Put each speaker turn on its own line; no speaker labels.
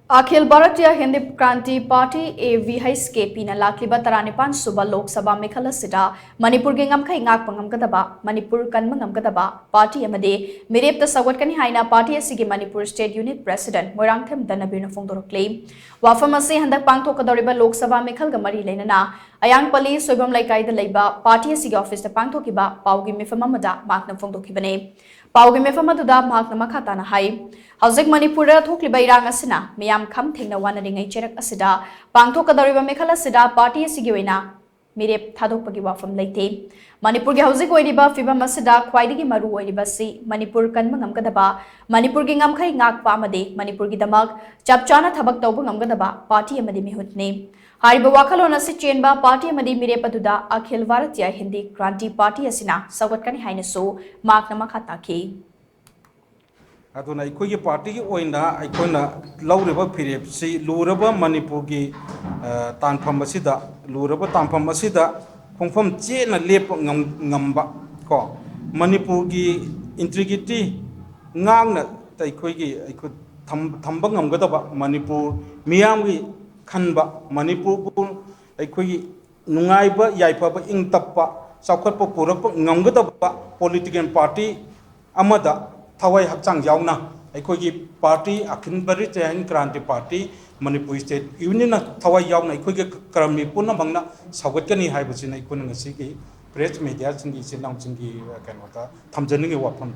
Akhil Bhartiya Hind Kranti Party AVHP na lakliba taranipan shuba Lok Sabha Meekhal asida Manipur Ngamkhei Ngakpa Mgamgadaba Manipur kanba ngamgadaba Party Amadi Meerep Sougatkani haina Party asigi Manipur State Unit President Moirangthem Dhanabir na phongdorakli wafam ase handak pangthokadoriba Lok Sabha Meekhal ga mari leinana ayang pali soibam laikai da leiba Party asigi office da pangthokiba paugi mifam amada makna phongdokibane paugi mifam aduda makna makhata na hai Hauzik Manipur thokliba irang asina miyam kham thengna wanaringai cherak asida pangthokadoriba Meekhal asida Party asigi oina Meerep thadokpagi wafam leite Manipur gi hauzik oiriba fibam asida khwaidigi maru oiriba si Manipur kanba ngamgadaba Manipur gi Ngamkhei Ngakpa amadi Manipur gi damak chapchana thabak tawba ngamgadaba Party amadi mihutne hariba wakhalon asi chenba Party amadi Meerep aduda Akhil Bhartiya Hindi Kranti Party asina Sougatkani haina so makna makhata ki
aduna ikoi party ki oina ikona laureba phirep si luraba Manipur gi tanpham asida luraba tanpham asida khongpham chena lep ngamba ko Manipur gi integrity ngangna tai khoi gi ikut thamba ngamgadaba Manipur miyam gi khanba Manipur bu ikoi gi nungaiba yaipaba ingtappa chawkhatpa purapa ngamgadaba political party amada Thawai Hakchang Yauna, Ikogi Party, Akhil Bhartiya Hind Kranti Party, Manipur State Union, Thawai Yauna, Ikogi Karami Puna Bangna, Sougatkani Hibusina, Ikunasiki, Press Media, Singi Sinam Singi Kanota, Tamjani Wapam.